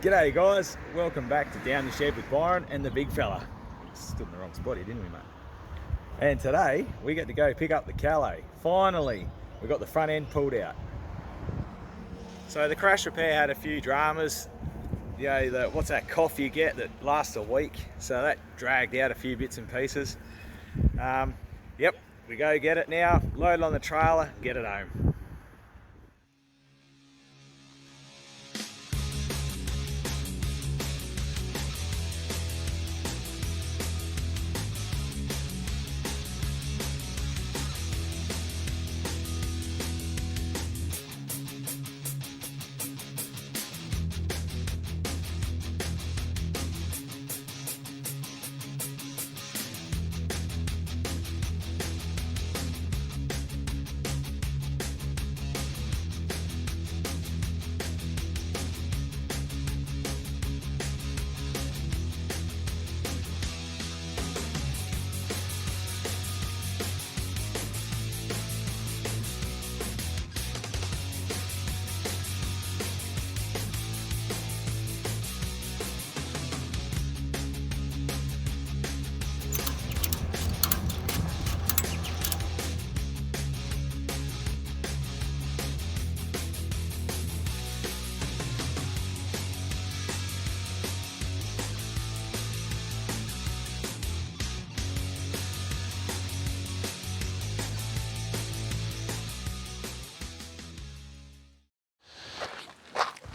G'day guys, welcome back to Down the Shed with Byron and the big fella. Stood in the wrong spot here, didn't we, mate? And today we get to go pick up the Calais. Finally, we got the front end pulled out. So the crash repair had a few dramas. You know, what's that cough you get that lasts a week? So that dragged out a few bits and pieces. Yep, we go get it now, load it on the trailer, get it home.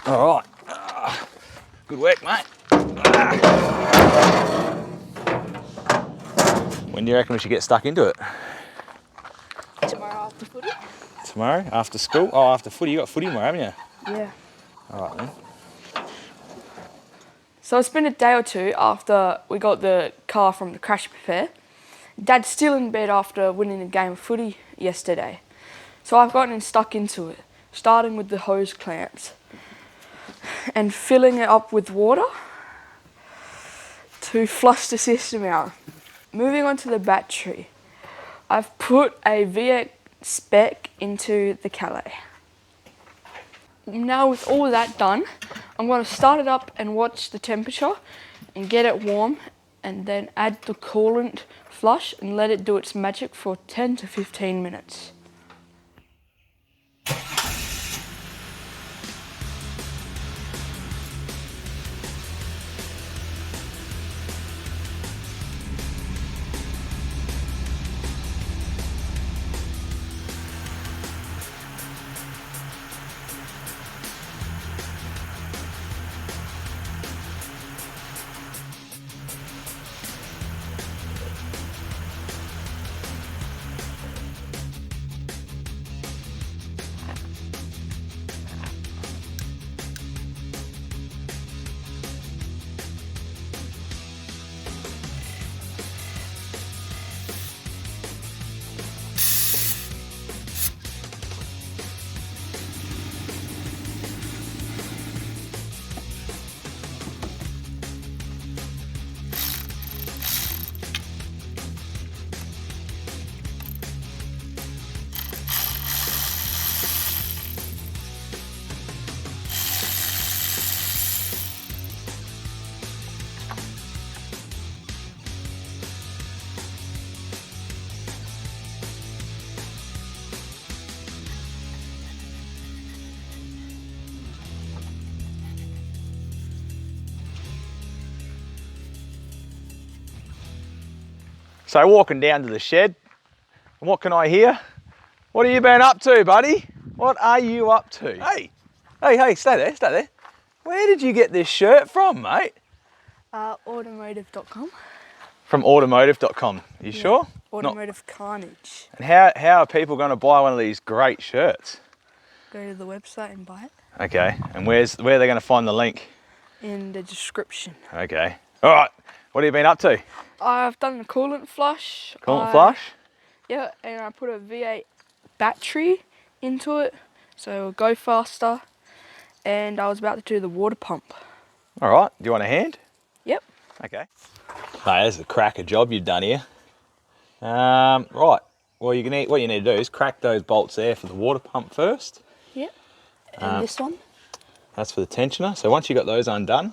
All right, good work, mate. When do you reckon we should get stuck into it? Tomorrow after footy. Tomorrow, after school? Oh, after footy. You got footy tomorrow, haven't you? Yeah. All right then. So it's been a day or two after we got the car from the crash repair. Dad's still in bed after winning a game of footy yesterday. So I've gotten stuck into it, starting with the hose clamps and filling it up with water to flush the system out. Moving on to the battery, I've put a VX spec into the Calais. Now with all that done, I'm going to start it up and watch the temperature and get it warm, and then add the coolant flush and let it do its magic for 10 to 15 minutes. So walking down to the shed, and what can I hear? What have you been up to, buddy? What are you up to? Hey, stay there. Where did you get this shirt from, mate? Automotive.com. From automotive.com, you sure? Automotive Carnage. And how are people going to buy one of these great shirts? Go to the website and buy it. Okay, and where are they going to find the link? In the description. Okay, all right. What have you been up to? I've done the coolant flush. Flush? Yeah, and I put a V8 battery into it, so it'll go faster. And I was about to do the water pump. All right, do you want a hand? Yep. Okay. Mate, that's a cracker job you've done here. Right, well what you need to do is crack those bolts there for the water pump first. Yep. And this one? That's for the tensioner. So once you got those undone,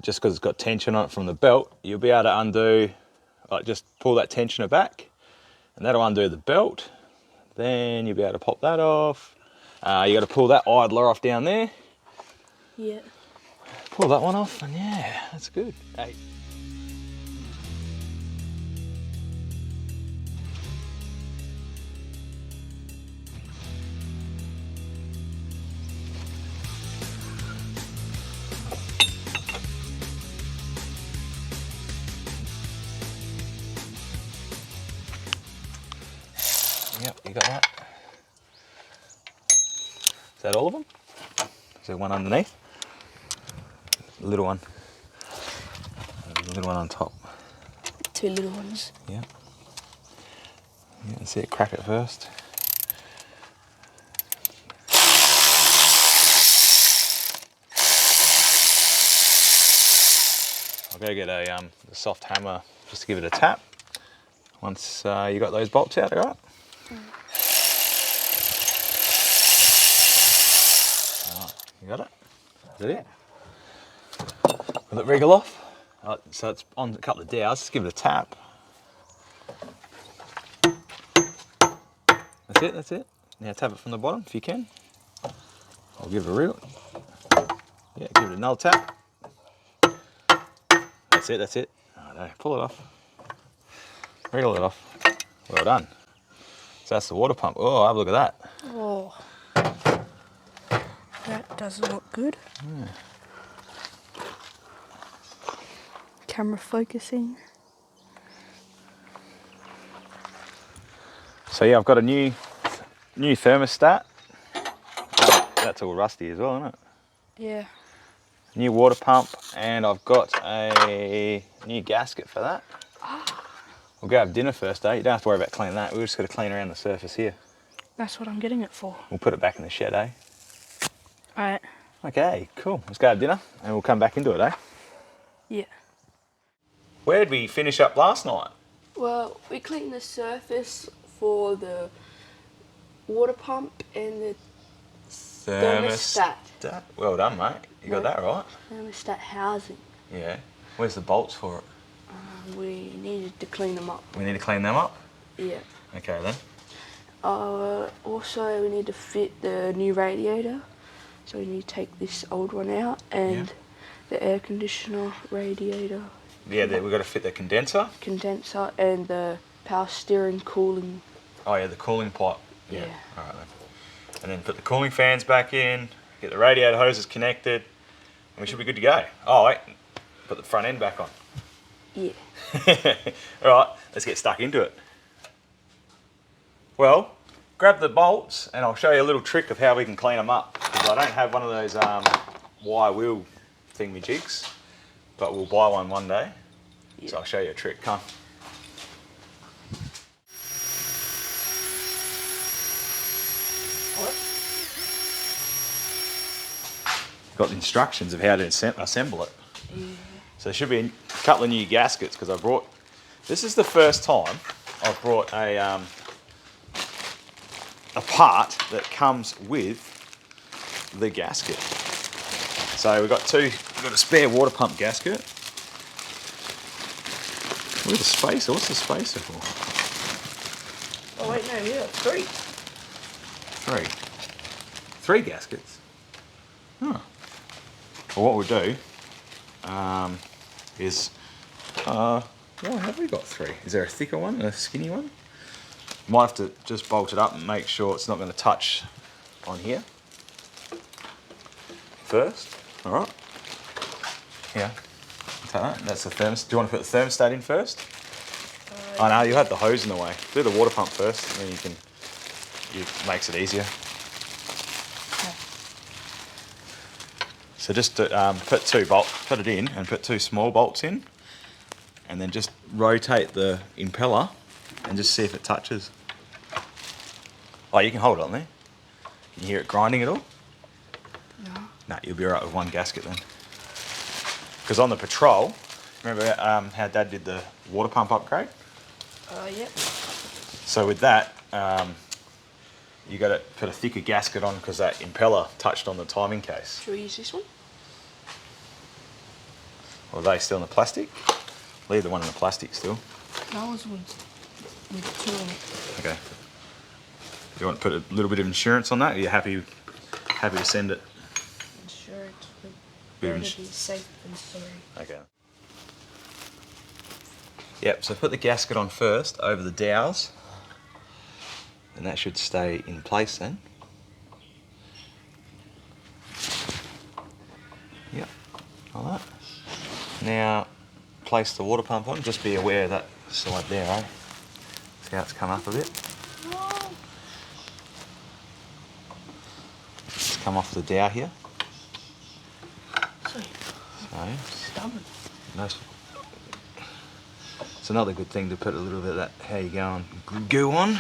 just because it's got tension on it from the belt, you'll be able to undo, like just pull that tensioner back, and that'll undo the belt. Then you'll be able to pop that off. You got to pull that idler off down there. Yeah. Pull that one off, and yeah, that's good. Hey. Yep, you got that. Is that all of them? Is there one underneath? The little one. The little one on top. 2 little ones. Yeah. Yeah, that's it. Crack it first. I'll go get a soft hammer just to give it a tap. Once you got those bolts out, all right? Alright, you got it? Is that it? Will it wriggle off? So it's on a couple of dowels, just give it a tap. That's it, that's it. Now tap it from the bottom if you can. I'll give it a wriggle. Yeah, give it another tap. That's it, that's it. Oh, no, pull it off. Wriggle it off. Well done. So that's the water pump. Oh, have a look at that. Oh. That doesn't look good. Yeah. Camera focusing. So yeah, I've got a new thermostat. That's all rusty as well, isn't it? Yeah. New water pump, and I've got a new gasket for that. We'll go have dinner first, eh? You don't have to worry about cleaning that. We've just got to clean around the surface here. That's what I'm getting it for. We'll put it back in the shed, eh? Alright. Okay, cool. Let's go have dinner, and we'll come back into it, eh? Yeah. Where did we finish up last night? Well, we cleaned the surface for the water pump and the thermostat. Well done, mate. You got that right. Thermostat housing. Yeah. Where's the bolts for it? We needed to clean them up. We need to clean them up? Yeah. Okay then. Also, we need to fit the new radiator. So we need to take this old one out and the air conditioner radiator. Yeah, we've got to fit the condenser. Condenser and the power steering cooling. Oh yeah, the cooling pipe. Yeah. All right then. And then put the cooling fans back in, get the radiator hoses connected, and we should be good to go. Oh wait, put the front end back on. Yeah. All right, let's get stuck into it. Well, grab the bolts and I'll show you a little trick of how we can clean them up. Because I don't have one of those wire wheel thingamajigs, but we'll buy one day. Yeah. So I'll show you a trick. Come. Got the instructions of how to assemble it. Yeah. So there should be a couple of new gaskets because I brought. This is the first time I've brought a part that comes with the gasket. So we've got a spare water pump gasket. Where's the spacer? What's the spacer for? Oh wait, no, we got 3. 3 gaskets. Huh. Well, what we'll do is, well, have we got 3? Is there a thicker one and a skinny one? Might have to just bolt it up and make sure it's not going to touch on here first. All right. Yeah. That's the thermostat. Do you want to put the thermostat in first? Oh no, you have the hose in the way. Do the water pump first, and then it makes it easier. Okay. So just put it in and put 2 small bolts in, and then just rotate the impeller and just see if it touches. Oh, you can hold it on there. Can you hear it grinding at all? No. No, you'll be all right with 1 gasket then. Because on the Patrol, remember how Dad did the water pump upgrade? Yep. So with that, you got to put a thicker gasket on because that impeller touched on the timing case. Should we use this one? Or are they still in the plastic? Leave the one in the plastic still. No, this one's with 2 in it. Okay. You want to put a little bit of insurance on that? Are you happy to send it? Insurance would Bit of better be safe than sorry. Okay. Yep, so put the gasket on first over the dowels. And that should stay in place then. Yep, like that. Now, place the water pump on. Just be aware of that side there, eh? See how it's come up a bit? Just come off the dowel here. Sorry. So, Stubborn. nice. It's another good thing to put a little bit of that how you go on goo on.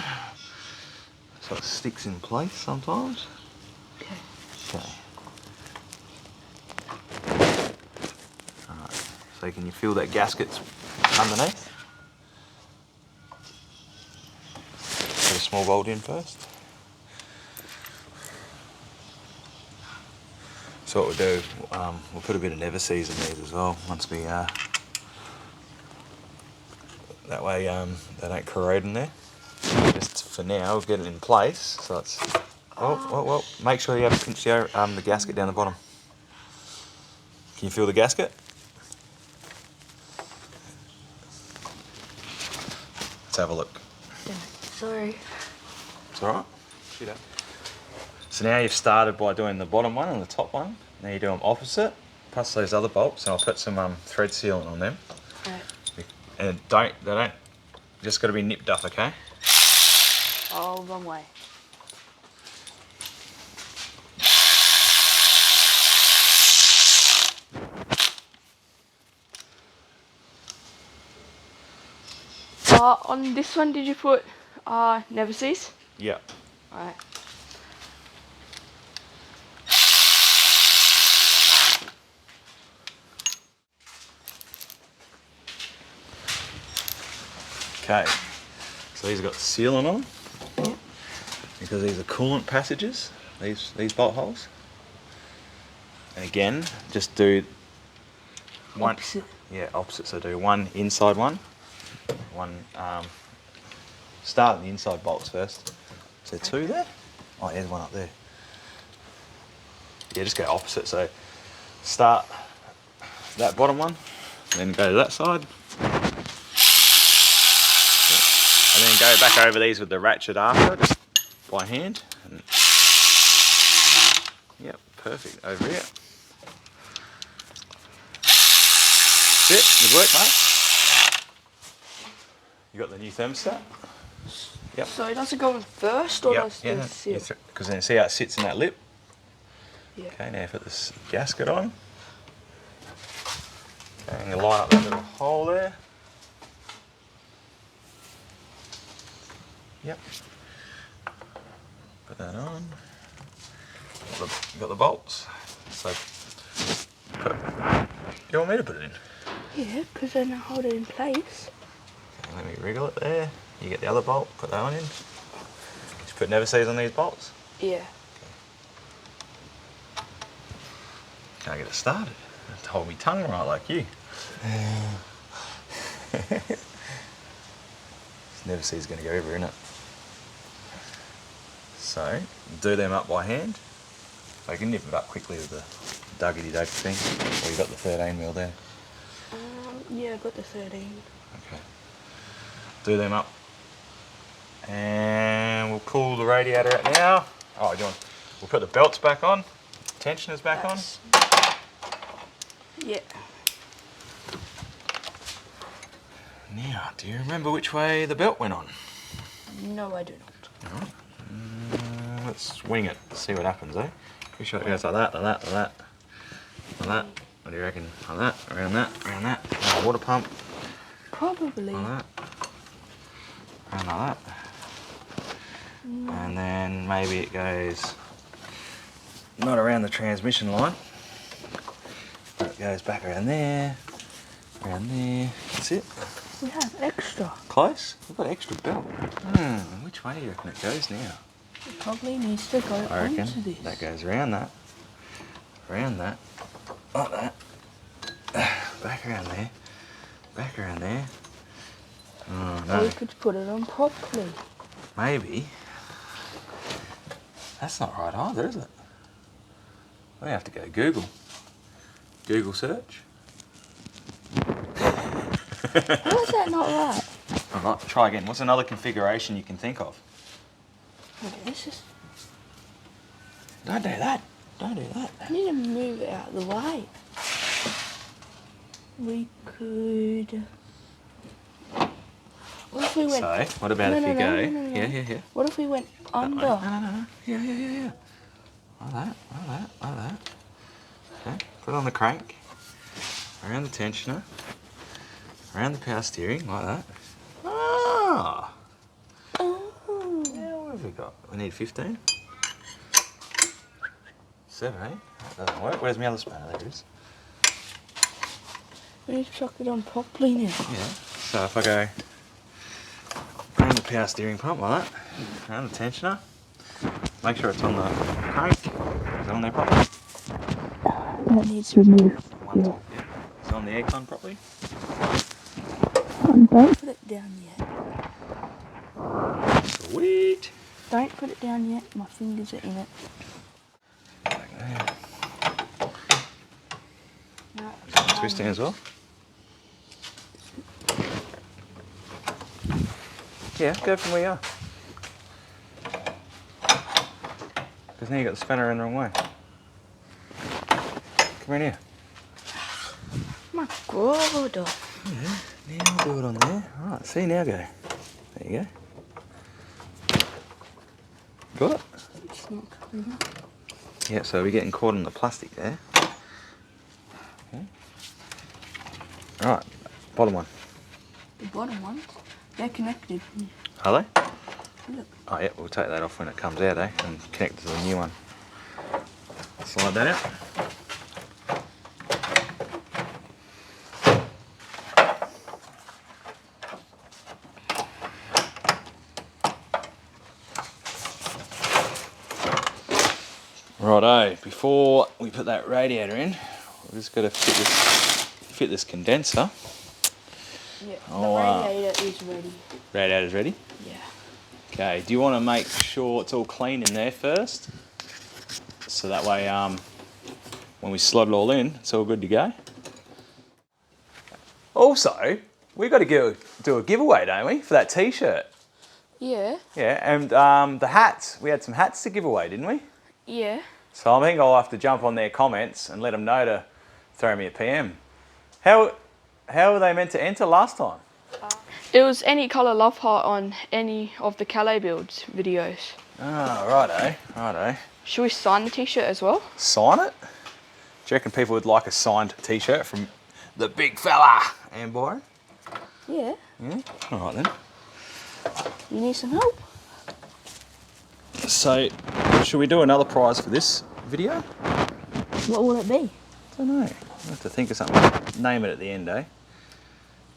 So it sticks in place sometimes. Okay. Okay. Alright, so can you feel that gasket's underneath? Put a small bolt in first. So what we'll do, we'll put a bit of never seas in these as well once we, that way they don't corrode in there. Just for now, we'll get it in place. So it's, well, make sure you have the gasket down the bottom. Can you feel the gasket? Let's have a look. Sorry. It's all right. So now you've started by doing the bottom one and the top one. Now you do them opposite, plus those other bolts, and I'll put some thread sealant on them. Right. And they don't, just got to be nipped up, okay? Oh, wrong way. On this one, did you put never cease? Yeah. Alright. Okay. So these have got sealant on them because these are coolant passages. These bolt holes. And again, just do one. Opposite. Yeah, opposite. So do one inside one. Start the inside bolts first. Is there two there? Oh, there's one up there. Yeah, just go opposite. So start that bottom one, then go to that side. And then go back over these with the ratchet after it, by hand. And yep, perfect. Over here. That's it, good work, mate. You got the new thermostat? Yep. So does it go in first or does it seal? Because then see how it sits in that lip? Yeah. Okay, now put this gasket on. Okay, and you line up that little hole there. Yep. Put that on. You got the bolts. So, you want me to put it in? Yeah, because then I hold it in place. Okay, let me wriggle it there. You get the other bolt, put that one in. Just put never seas on these bolts. Yeah. Can't get it started. I have to hold my tongue right like you. Never seas going to go everywhere, innit? So, do them up by hand. I can nip it up quickly with the duggity dug thing. Or you got the 13 mil there. Yeah, I got the 13. Okay. Do them up. And we'll pull the radiator out now. Oh, we'll put the belts back on. Tensioners back on. Yeah. Now, do you remember which way the belt went on? No, I do not. Alright. Let's wing it, see what happens, eh? Pretty sure it goes like that, like that, like that. Like that. What do you reckon? Like that, around that, around that. Around the water pump. Probably. Like that. Around like that. And then maybe it goes not around the transmission line. But it goes back around there. Around there. That's it. We have extra. Close? We've got extra belt. Which way do you reckon it goes now? It probably needs to go I reckon onto this. that goes around that, like that, back around there, back around there. Oh Or no, we could put it on properly. maybe. That's not right either, is it? We have to go Google search. How is that not right? All right, try again. What's another configuration you can think of? Okay, this is... Don't do that. Don't do that. I need to move it out of the way. We could... What if we went... So, what about if you go... Yeah. What if we went under? No. Yeah. Like that. Okay, put it on the crank. Around the tensioner. Around the power steering, like that. Ah! Oh. Now what have we got? We need 15. 7, eh? That doesn't work. Where's my other spanner? There it is. We need to chuck it on properly now. Yeah. So if I go around the power steering pump like that, around the tensioner, make sure it's on the crank. Is it on there properly? That needs removed. Yeah. Is it on the aircon properly? Don't put it down yet. Sweet. Don't put it down yet. My fingers are in it. Like that. No, Twisting as well. Yeah, go from where you are. Because now you got the spanner in the wrong way. Come in here. My God. Yeah, now I'll do it on there. Alright, see, now go. There you go. Got it? It's not coming up. Yeah, so we're getting caught in the plastic there. Okay. Alright, bottom one. The bottom ones, they're connected. Are they? Look. Oh yeah, we'll take that off when it comes out, eh? And connect it to the new one. Slide that out. Righto, before we put that radiator in, we've just got to fit this condenser. Yeah, Oh, the radiator is ready. Radiator's ready? Yeah. Okay, do you want to make sure it's all clean in there first? So that way, when we slot it all in, it's all good to go. Also, we've got to do a giveaway, don't we, for that t-shirt? Yeah. Yeah, and the hats, we had some hats to give away, didn't we? Yeah. So I think I'll have to jump on their comments and let them know to throw me a PM. How were they meant to enter last time? It was any colour love heart on any of the Calais builds videos. Oh, righto. Should we sign the t-shirt as well? Sign it? Do you reckon people would like a signed t-shirt from the big fella and Byron? Yeah. Yeah? All right then. You need some help? So, should we do another prize for this video? What will it be? I don't know. We'll have to think of something. Name it at the end, eh?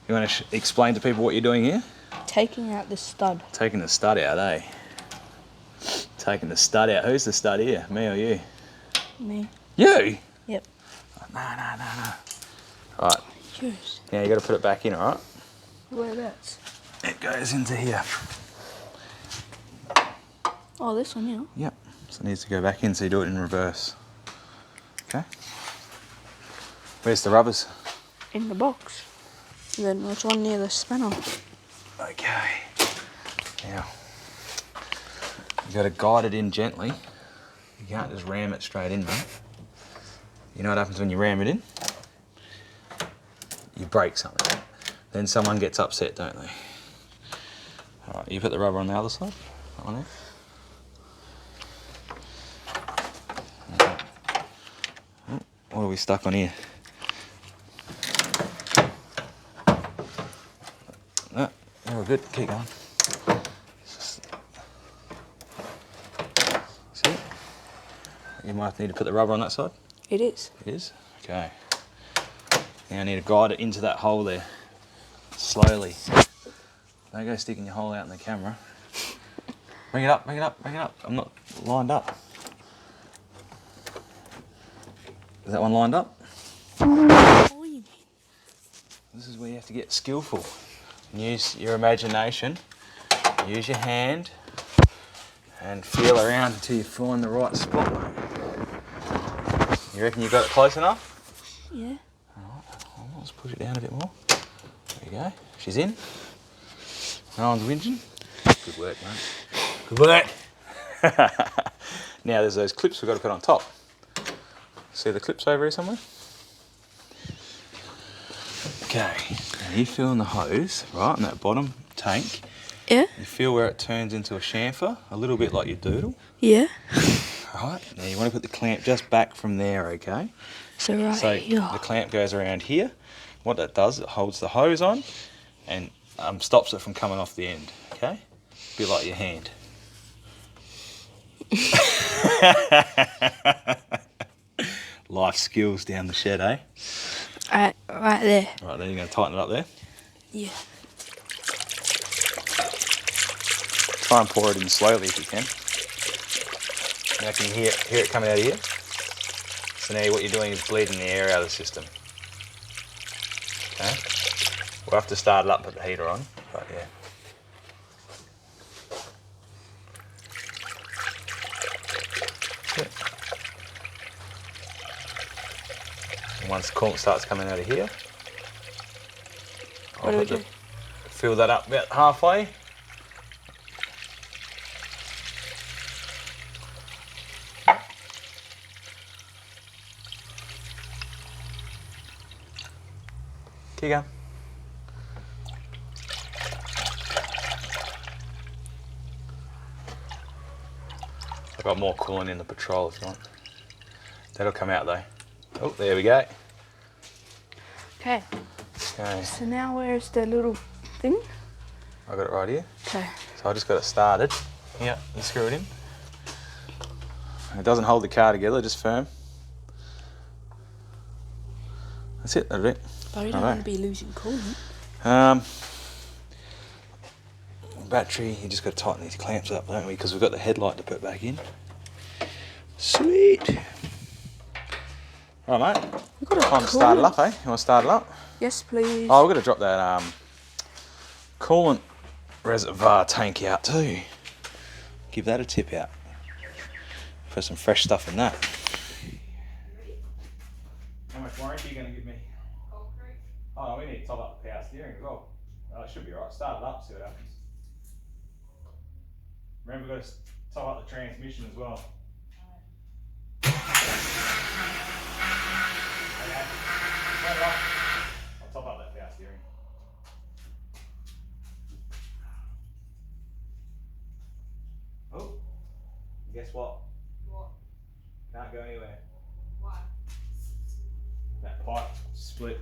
You want to explain to people what you're doing here? Taking out the stud. Taking the stud out, eh? Taking the stud out. Who's the stud here? Me or you? Me. You? Yep. No. Right. Yours. Now you got to put it back in, all right? Whereabouts? It goes into here. Oh, this one, yeah. Yep. So it needs to go back in, so you do it in reverse. Okay. Where's the rubbers? In the box. And then there's one near the spanner. Okay. Now, you got to guide it in gently. You can't just ram it straight in, mate. You know what happens when you ram it in? You break something. Then someone gets upset, don't they? All right, you put the rubber on the other side. That one there. What are we stuck on here? No, we're good. Keep going. See? You might need to put the rubber on that side. It is. It is? Okay. Now I need to guide it into that hole there. Slowly. Don't go sticking your hole out in the camera. Bring it up, bring it up, bring it up. I'm not lined up. Is that one lined up? This is where you have to get skillful. Use your imagination, use your hand, and feel around until you find the right spot. You reckon you got it close enough? Yeah. Alright, let's push it down a bit more. There you go. She's in. No one's whinging. Good work, mate. Good work. Now there's those clips we've got to put on top. See the clips over here somewhere? Okay, now you feel in the hose, right, in that bottom tank. Yeah. You feel where it turns into a chamfer, a little bit like your doodle. Yeah. Right, now you want to put the clamp just back from there, okay? So right So here. the clamp goes around here. What that does, it holds the hose on and stops it from coming off the end, okay? A bit like your hand. Life skills down the shed, eh? Right there. Right, then you're going to tighten it up there. Yeah. Try and pour it in slowly if you can. Now can you hear it coming out of here? So now what you're doing is bleeding the air out of the system. Okay? We'll have to start it up, put the heater on, but yeah. That's it. And once the coolant starts coming out of here, What do we do? fill that up about halfway. Keep going. I've got more coolant in the Patrol if you want. That'll come out though. Oh, there we go. Okay. Okay, So now where's the little thing? I got it right here. Okay. So I just got it started. Yeah, you screw it in. It doesn't hold the car together, just firm. That's it, that'll do it. But we don't want to be losing coolant. Battery, you just got to tighten these clamps up, don't we? Because we've got the headlight to put back in. Sweet. Right, mate. We've got a Time to start it up, eh? You want to start it up? Yes, please. Oh, we've got to drop that coolant reservoir tank out too. Give that a tip out. Put some fresh stuff in that. How much warranty are you going to give me? Oh, we need to top up the power steering as well. It should be right. Start it up, see what happens. Remember, we've got to top up the transmission as well. Okay. Turn it off. I'll top up that power steering. Oh, guess what? What? Can't go anywhere. Why? That pipe split.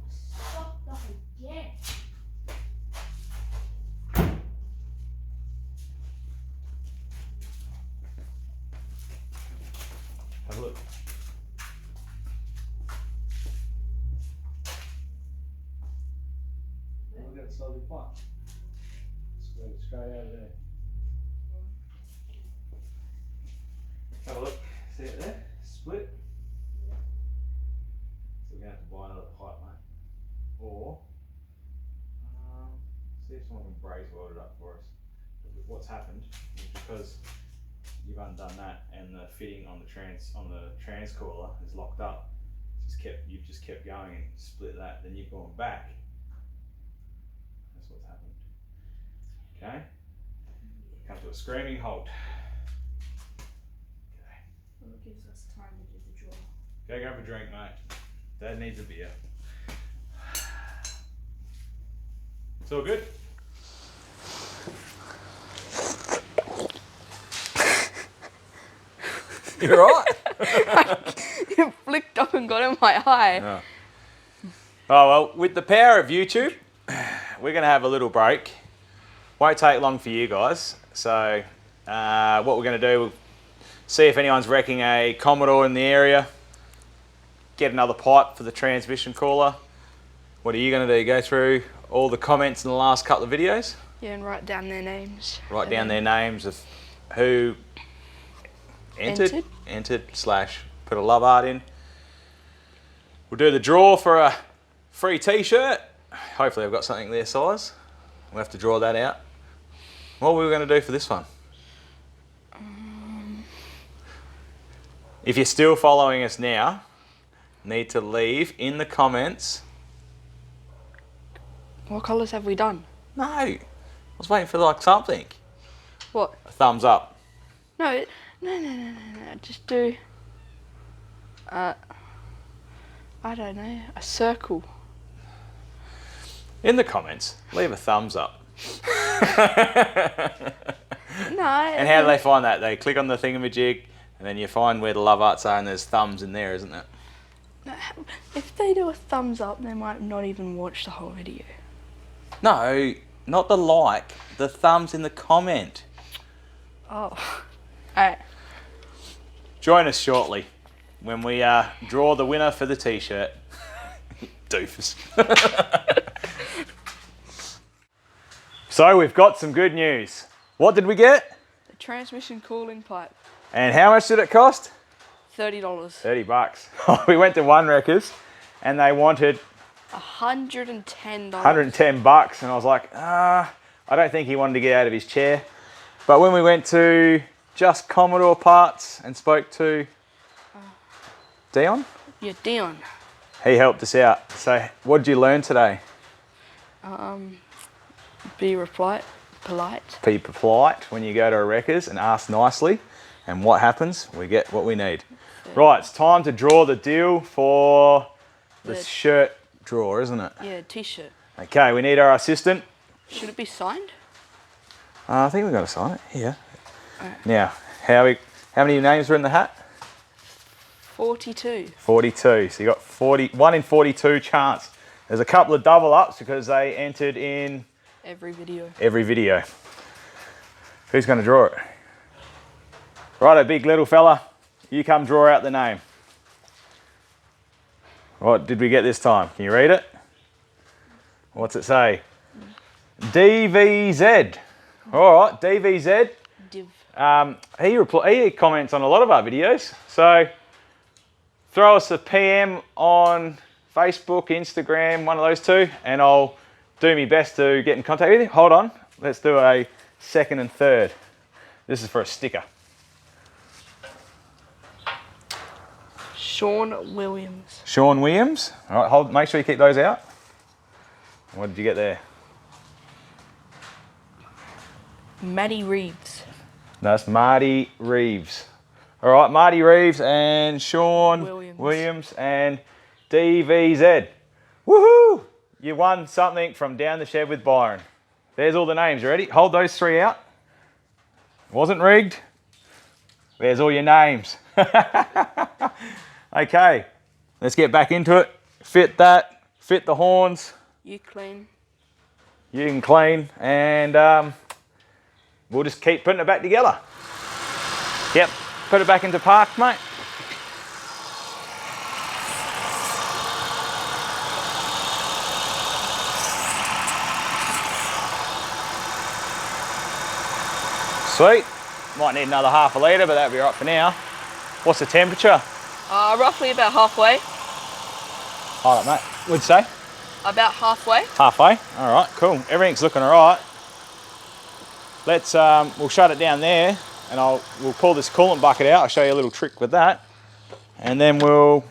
Stop the again. Have a look. Look at that solid pipe. Straight out of there. Have a look. See it there? Split. So we're going to have to buy another pipe, mate. Or see if someone can braze weld it up for us. What's happened is because you've undone that and the fitting on the transcaller is locked up. You've just kept going and split that. Then you've gone back. That's what's happened. Okay. Come to a screaming halt. Okay. Well, it gives us time to do the draw. Go grab a drink, mate. Dad needs a beer. It's all good. You're right. It flicked up and got in my eye. Oh. Oh well, with the power of YouTube, we're going to have a little break. Won't take long for you guys. So what we're going to do, we'll see if anyone's wrecking a Commodore in the area. get another pipe for the transmission cooler. What are you going to do? Go through all the comments in the last couple of videos? Yeah, and write down their names. Write down their names of who entered / put a love art in. We'll do the draw for a free t-shirt. Hopefully I've got something their size. We'll have to draw that out. What were we going to do for this one? If you're still following us now, need to leave in the comments. What colours have we done? No, I was waiting for like something. What? A thumbs up. No. Just do. I don't know. A circle. In the comments, leave a thumbs up. No. And how do they find that? They click on the thingamajig, and then you find where the love arts are, and there's thumbs in there, isn't it? If they do a thumbs up, they might not even watch the whole video. No, not the like. The thumbs in the comment. Oh. Alright. Join us shortly when we draw the winner for the t-shirt. Doofus. So we've got some good news. What did we get? The transmission cooling pipe. And how much did it cost? $30. 30 bucks. We went to One Wreckers and they wanted $110. 110 bucks, and I was like, I don't think he wanted to get out of his chair. But when we went to Just Commodore Parts and spoke to Dion, Yeah, Dion. he helped us out. So what did you learn today? Be polite. Be polite when you go to a Wreckers and ask nicely, and what happens? We get what we need. Yeah. Right, it's time to draw the deal for the The- shirt drawer, isn't it? Yeah, t-shirt. Okay, we need our assistant. Should it be signed? I think we've got to sign it here. Alright. Now, how many names were in the hat? 42. 42. So you got 1 in 42 chance. There's a couple of double ups because they entered in Every video. every video. Who's going to draw it? Righto, big little fella. You come draw out the name. What did we get this time? Can you read it? What's it say? DVZ. All right, DVZ. Div. He comments on a lot of our videos. So throw us a PM on Facebook, Instagram, one of those two, and I'll do my best to get in contact with you. Hold on. Let's do a second and third. This is for a sticker. Sean Williams. Sean Williams. All right, hold. Make sure you keep those out. What did you get there? Maddie Reeves. That's Marty Reeves. All right, Marty Reeves and Sean Williams. and DVZ. Woohoo! You won something from Down the Shed with Byron. There's all the names. You ready? Hold those three out. Wasn't rigged. There's all your names. Okay, let's get back into it. Fit that. Fit the horns. You clean. You can clean, and we'll just keep putting it back together. Yep, put it back into park, mate. Sweet. Might need another half a litre, but that'll be right for now. What's the temperature? Roughly about halfway. All right, mate. What'd you say? About halfway. Halfway. All right, cool. Everything's looking all right. Let's we'll shut it down there, and we'll pull this coolant bucket out. I'll show you a little trick with that, and then we'll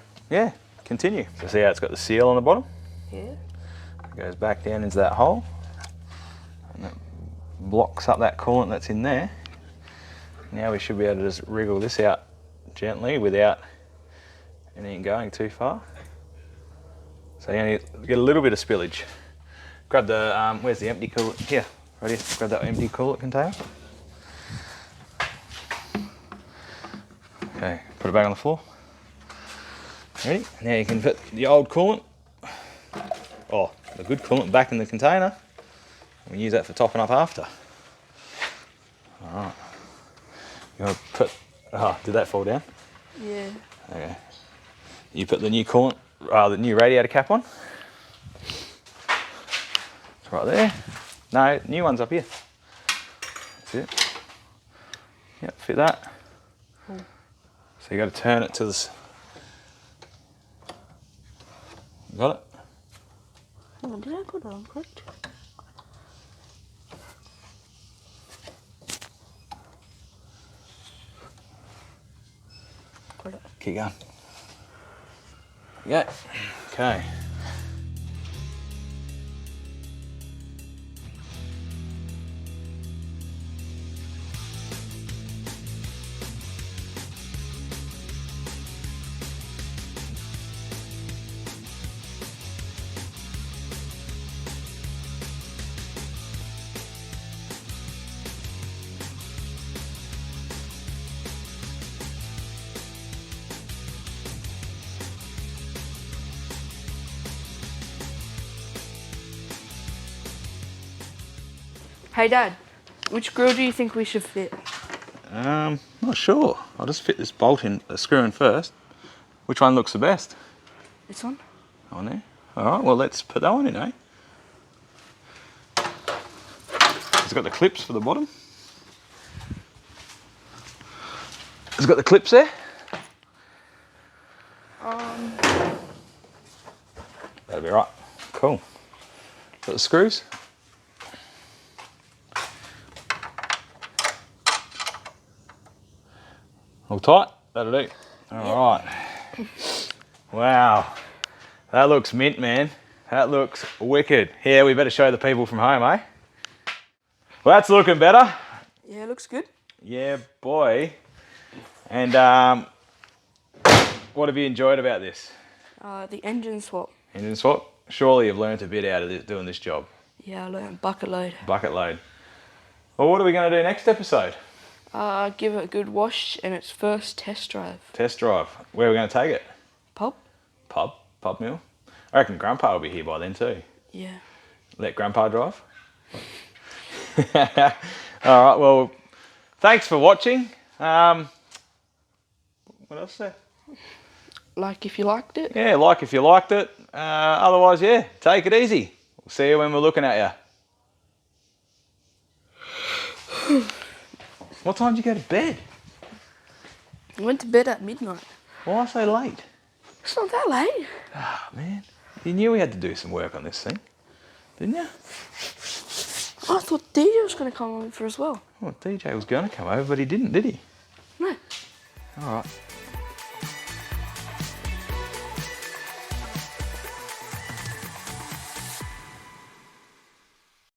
continue. So see how it's got the seal on the bottom? Yeah. It goes back down into that hole, and it blocks up that coolant that's in there. Now we should be able to just wriggle this out gently without anything going too far. So you only get a little bit of spillage. Grab the, where's the empty coolant? Here, right here, grab that empty coolant container. Okay, put it back on the floor. Ready? Now you can put the old coolant, the good coolant back in the container. We use that for topping up after. All right. You want to put, did that fall down? Yeah. Okay. You put the new coolant, the new radiator cap on. It's right there. No, new one's up here. That's it. Yep, fit that. Cool. So you got to turn it to this. Got it? Hang on, did I put it on correct? Got it. Keep going. Yeah. Okay. Hey Dad, which grill do you think we should fit? Not sure. I'll just fit this bolt in, the screw in first. Which one looks the best? This one? On there. All right. Well, let's put that one in, eh? It's got the clips for the bottom. It's got the clips there. That'll be right. Cool. Got the screws. All tight? That'll do. All right. Wow. That looks mint, man. That looks wicked. Yeah, we better show the people from home, eh? Well, that's looking better. Yeah, looks good. Yeah, boy. And what have you enjoyed about this? The engine swap. Engine swap? Surely you've learnt a bit out of this, doing this job. Yeah, I learned bucket load. Bucket load. Well, what are we going to do next episode? Give it a good wash and its first test drive. Test drive. Where are we going to take it? Pub? Pub mill. I reckon Grandpa will be here by then too. Yeah. Let Grandpa drive. All right, well, thanks for watching. What else there? Like if you liked it. Yeah, like if you liked it. Otherwise, yeah, take it easy. We'll see you when we're looking at you. What time did you go to bed? I went to bed at midnight. Why so late? It's not that late. Ah, man. You knew we had to do some work on this thing, didn't you? I thought DJ was going to come over as well. Well, DJ was going to come over, but he didn't, did he? No. All right.